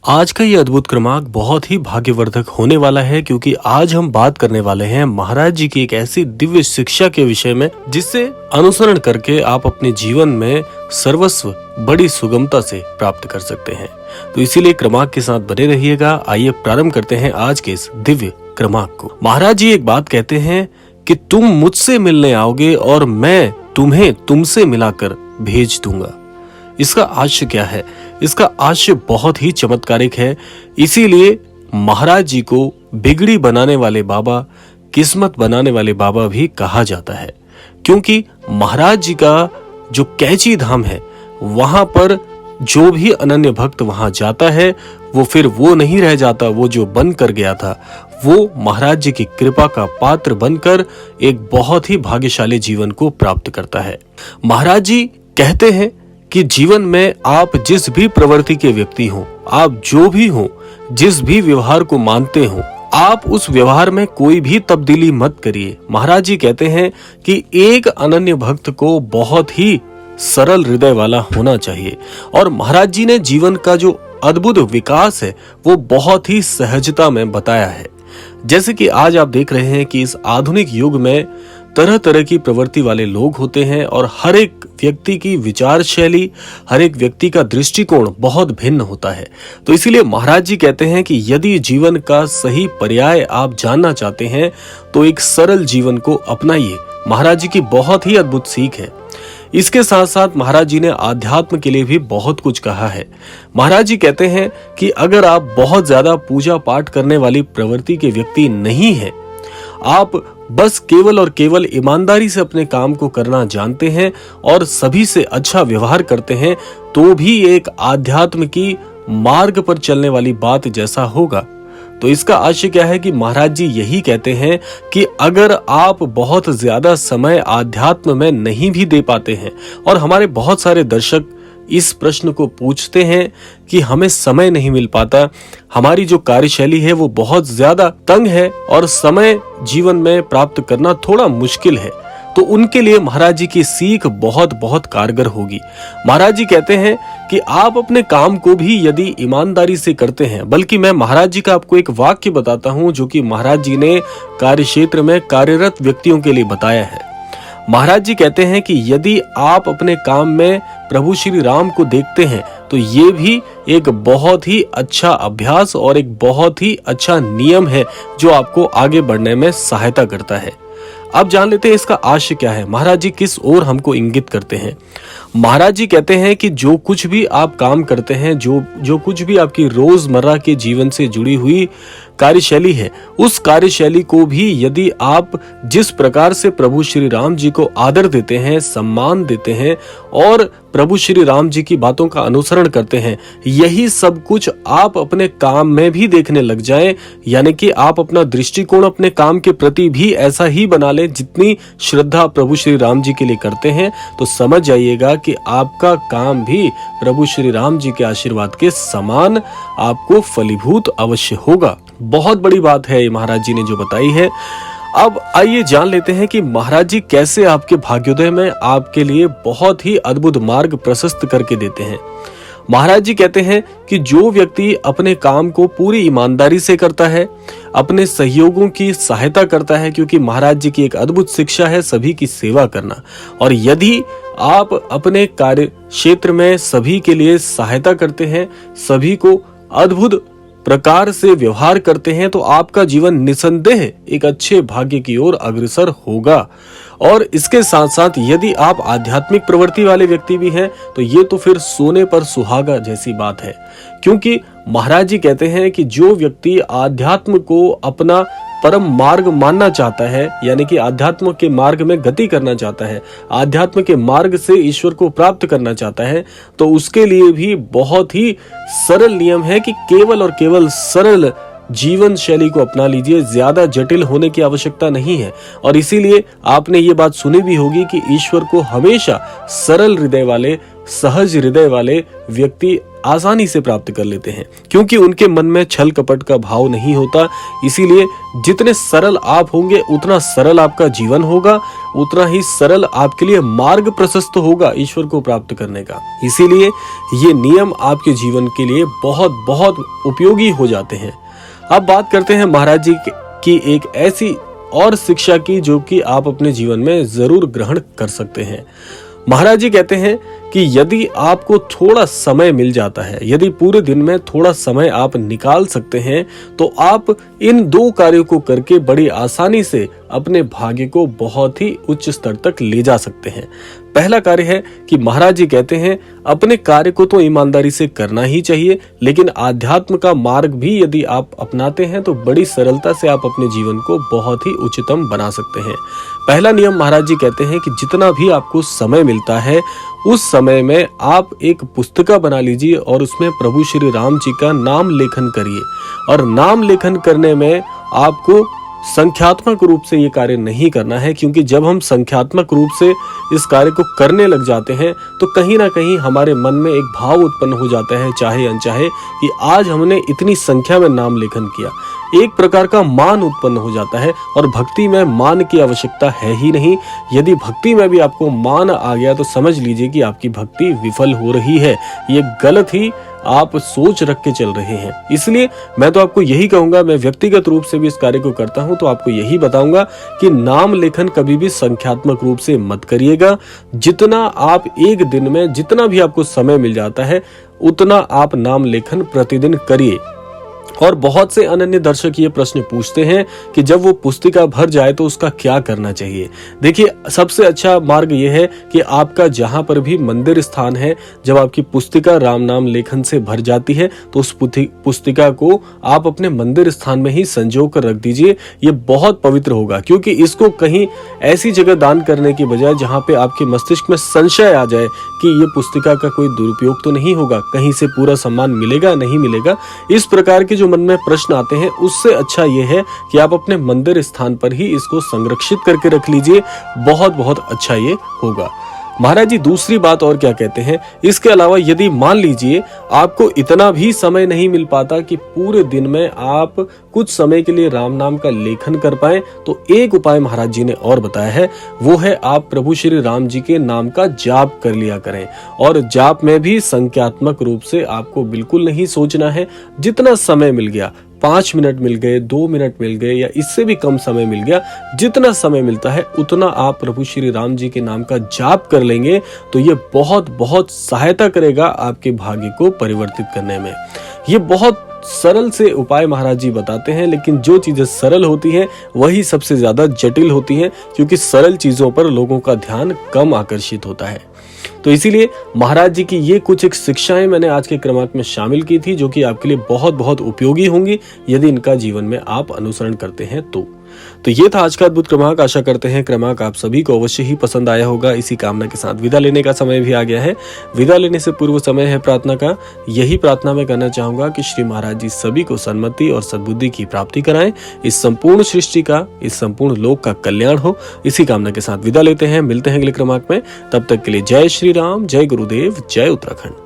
आज का ये अद्भुत क्रमांक बहुत ही भाग्यवर्धक होने वाला है क्योंकि आज हम बात करने वाले हैं महाराज जी की एक ऐसी दिव्य शिक्षा के विषय में जिससे अनुसरण करके आप अपने जीवन में सर्वस्व बड़ी सुगमता से प्राप्त कर सकते हैं। तो इसीलिए क्रमांक के साथ बने रहिएगा। आइए प्रारंभ करते हैं आज के इस दिव्य क्रमांक को। महाराज जी एक बात कहते हैं कि तुम मुझसे मिलने आओगे और मैं तुम्हें तुमसे मिलाकर भेज दूंगा। इसका आशय क्या है? इसका आशय बहुत ही चमत्कारिक है। इसीलिए महाराज जी को बिगड़ी बनाने वाले बाबा, किस्मत बनाने वाले बाबा भी कहा जाता है, क्योंकि महाराज जी का जो कैची धाम है वहां पर जो भी अनन्य भक्त वहां जाता है वो फिर वो नहीं रह जाता। वो जो बन कर गया था वो महाराज जी की कृपा का पात्र बनकर एक बहुत ही भाग्यशाली जीवन को प्राप्त करता है। महाराज जी कहते हैं कि जीवन में आप जिस भी प्रवृत्ति के व्यक्ति हो, आप जो भी हो, जिस भी व्यवहार को मानते हो, आप उस व्यवहार में कोई भी तब्दीली मत करिए। महाराज जी कहते हैं कि एक अनन्य भक्त को बहुत ही सरल हृदय वाला होना चाहिए। और महाराज जी ने जीवन का जो अद्भुत विकास है वो बहुत ही सहजता में बताया है। जैसे कि आज आप देख रहे हैं कि इस आधुनिक युग में तरह तरह की प्रवृत्ति वाले लोग होते हैं और हर एक व्यक्ति की विचार शैली, हर एक व्यक्ति का दृष्टिकोण बहुत भिन्न होता है। तो इसीलिए महाराज जी कहते हैं कि यदि जीवन का सही पर्याय आप जानना चाहते हैं तो एक सरल जीवन को अपनाइए। महाराज जी की बहुत ही अद्भुत सीख है। इसके साथ साथ महाराज जी ने आध्यात्म के लिए भी बहुत कुछ कहा है। महाराज जी कहते हैं कि अगर आप बहुत ज्यादा पूजा पाठ करने वाली प्रवृत्ति के व्यक्ति नहीं हैं, आप बस केवल और केवल ईमानदारी से अपने काम को करना जानते हैं और सभी से अच्छा व्यवहार करते हैं, तो भी एक आध्यात्म की मार्ग पर चलने वाली बात जैसा होगा। तो इसका आशय क्या है कि महाराज जी यही कहते हैं कि अगर आप बहुत ज्यादा समय आध्यात्म में नहीं भी दे पाते हैं, और हमारे बहुत सारे दर्शक इस प्रश्न को पूछते हैं कि हमें समय नहीं मिल पाता, हमारी जो कार्यशैली है वो बहुत ज्यादा तंग है और समय जीवन में प्राप्त करना थोड़ा मुश्किल है, तो उनके लिए महाराज जी की सीख बहुत बहुत कारगर होगी। महाराज जी कहते हैं कि आप अपने काम को भी यदि ईमानदारी से करते हैं, बल्कि मैं महाराज जी का आपको एक वाक्य बताता हूं जो कि महाराज जी ने कार्यक्षेत्र में कार्यरत व्यक्तियों के लिए बताया है। महाराज जी कहते हैं कि यदि आप अपने काम में प्रभु श्री राम को देखते हैं तो ये भी एक बहुत ही अच्छा अभ्यास और एक बहुत ही अच्छा नियम है जो आपको आगे बढ़ने में सहायता करता है। अब जान लेते हैं इसका आशय क्या है, महाराज जी किस ओर हमको इंगित करते हैं। महाराज जी कहते हैं कि जो कुछ भी आप काम करते हैं, जो कुछ भी आपकी रोजमर्रा के जीवन से जुड़ी हुई कार्यशैली है, उस कार्यशैली को भी यदि आप जिस प्रकार से प्रभु श्री राम जी को आदर देते हैं, सम्मान देते हैं और प्रभु श्री राम जी की बातों का अनुसरण करते हैं, यही सब कुछ आप अपने काम में भी देखने लग जाएं, यानी कि आप अपना दृष्टिकोण अपने काम के प्रति भी ऐसा ही बना लें जितनी श्रद्धा प्रभु श्री राम जी के लिए करते हैं, तो समझ जाइएगा कि आपका काम भी प्रभु श्री राम जी के आशीर्वाद के समान आपको फलीभूत अवश्य होगा। बहुत बड़ी बात है ये महाराज जी ने जो बताई है। अब आइए जान लेते हैं कि महाराज जी कैसे आपके भाग्योदय में आपके लिए बहुत ही अद्भुत मार्ग प्रशस्त करके देते हैं। महाराज जी कहते हैं कि जो व्यक्ति अपने काम को पूरी ईमानदारी से करता है, अपने सहयोगों की सहायता करता है, क्योंकि महाराज जी की एक अद्भुत शिक्षा है सभी की सेवा करना, और यदि आप अपने कार्य क्षेत्र में सभी के लिए सहायता करते हैं, सभी को अद्भुत प्रकार से व्यवहार करते हैं, तो आपका जीवन निसंदेह एक अच्छे भाग्य की ओर अग्रसर होगा। और इसके साथ साथ यदि आप आध्यात्मिक प्रवृत्ति वाले व्यक्ति भी हैं तो ये तो फिर सोने पर सुहागा जैसी बात है, क्योंकि महाराज जी कहते हैं कि जो व्यक्ति आध्यात्म को अपना परम मार्ग मानना चाहता है, यानी कि आध्यात्म के मार्ग में गति करना चाहता है, आध्यात्म के मार्ग से ईश्वर को प्राप्त करना चाहता है, तो उसके लिए भी बहुत ही सरल नियम है कि केवल और केवल सरल जीवन शैली को अपना लीजिए। ज्यादा जटिल होने की आवश्यकता नहीं है। और इसीलिए आपने ये बात सुनी भी होगी कि ईश्वर को हमेशा सरल हृदय वाले, सहज हृदय वाले व्यक्ति आसानी से प्राप्त कर लेते हैं, क्योंकि उनके मन में छल कपट का भाव नहीं होता। इसीलिए जितने सरल आप होंगे उतना सरल आपका जीवन होगा, उतना ही सरल आपके लिए मार्ग प्रशस्त होगा ईश्वर को प्राप्त करने का। इसीलिए ये नियम आपके जीवन के लिए बहुत बहुत उपयोगी हो जाते हैं। अब बात करते हैं महाराज जी की एक ऐसी और शिक्षा की जो कि आप अपने जीवन में जरूर ग्रहण कर सकते हैं। महाराज जी कहते हैं कि यदि आपको थोड़ा समय मिल जाता है, यदि पूरे दिन में थोड़ा समय आप निकाल सकते हैं, तो आप इन 2 कार्यों को करके बड़ी आसानी से अपने भाग्य को बहुत ही उच्च स्तर तक ले जा सकते हैं। पहला कार्य है कि महाराज जी कहते हैं अपने कार्य को तो ईमानदारी से करना ही चाहिए, लेकिन आध्यात्म का मार्ग भी यदि आप अपनाते हैं तो बड़ी सरलता से आप अपने जीवन को बहुत ही उच्चतम बना सकते हैं। पहला नियम महाराज जी कहते हैं कि जितना भी आपको समय मिलता है उस समय में आप एक पुस्तिका बना लीजिए और उसमें प्रभु श्री राम जी का नाम लेखन करिए। और नाम लेखन करने में आपको संख्यात्मक रूप से ये कार्य नहीं करना है, क्योंकि जब हम संख्यात्मक रूप से इस कार्य को करने लग जाते हैं तो कहीं ना कहीं हमारे मन में एक भाव उत्पन्न हो जाता है, चाहे अनचाहे, कि आज हमने इतनी संख्या में नाम लेखन किया। एक प्रकार का मान उत्पन्न हो जाता है, और भक्ति में मान की आवश्यकता है ही नहीं। यदि भक्ति में भी आपको मान आ गया तो समझ लीजिए कि आपकी भक्ति विफल हो रही है, ये गलत ही आप सोच रख के चल रहे हैं। इसलिए मैं तो आपको यही कहूंगा, मैं व्यक्तिगत रूप से भी इस कार्य को करता हूं तो आपको यही बताऊंगा कि नाम लेखन कभी भी संख्यात्मक रूप से मत करिएगा। जितना आप एक दिन में जितना भी आपको समय मिल जाता है उतना आप नाम लेखन प्रतिदिन करिए। और बहुत से अनन्य दर्शक ये प्रश्न पूछते हैं कि जब वो पुस्तिका भर जाए तो उसका क्या करना चाहिए। देखिए, सबसे अच्छा मार्ग ये है कि आपका जहां पर भी मंदिर स्थान है, जब आपकी पुस्तिका राम नाम लेखन से भर जाती है तो उस पुस्तिका को आप अपने मंदिर स्थान में ही संजो कर रख दीजिए। ये बहुत पवित्र होगा, क्योंकि इसको कहीं ऐसी जगह दान करने की बजाय जहां पे आपके मस्तिष्क में संशय आ जाए कि ये पुस्तिका का कोई दुरुपयोग तो नहीं होगा, कहीं से पूरा सम्मान मिलेगा नहीं मिलेगा, इस प्रकार के मन में प्रश्न आते हैं, उससे अच्छा यह है कि आप अपने मंदिर स्थान पर ही इसको संरक्षित करके रख लीजिए। बहुत बहुत अच्छा ये होगा। महाराज जी दूसरी बात और क्या कहते हैं, इसके अलावा यदि मान लीजिए आपको इतना भी समय नहीं मिल पाता कि पूरे दिन में आप कुछ समय के लिए राम नाम का लेखन कर पाए, तो एक उपाय महाराज जी ने और बताया है, वो है आप प्रभु श्री राम जी के नाम का जाप कर लिया करें। और जाप में भी संख्यात्मक रूप से आपको बिल्कुल नहीं सोचना है। जितना समय मिल गया, 5 मिनट मिल गए, 2 मिनट मिल गए, या इससे भी कम समय मिल गया, जितना समय मिलता है उतना आप प्रभु श्री राम जी के नाम का जाप कर लेंगे तो ये बहुत बहुत सहायता करेगा आपके भाग्य को परिवर्तित करने में। ये बहुत सरल से उपाय महाराज जी बताते हैं, लेकिन जो चीजें सरल होती हैं वही सबसे ज्यादा जटिल होती हैं, क्योंकि सरल चीजों पर लोगों का ध्यान कम आकर्षित होता है। तो इसीलिए महाराज जी की ये कुछ एक शिक्षाएं मैंने आज के क्रमांक में शामिल की थी, जो कि आपके लिए बहुत बहुत उपयोगी होंगी यदि इनका जीवन में आप अनुसरण करते हैं तो ये था आज का अद्भुत क्रमांक। आशा करते हैं क्रमांक आप सभी को अवश्य ही पसंद आया होगा। इसी कामना के साथ विदा लेने का समय भी आ गया है। विदा लेने से पूर्व समय है प्रार्थना का। यही प्रार्थना मैं करना चाहूंगा कि श्री महाराज जी सभी को सन्मति और सद्बुद्धि की प्राप्ति कराएं, इस संपूर्ण सृष्टि का, इस संपूर्ण लोक का कल्याण हो। इसी कामना के साथ विदा लेते हैं, मिलते हैं अगले क्रमांक में। तब तक के लिए जय श्री राम, जय गुरुदेव, जय उत्तराखंड।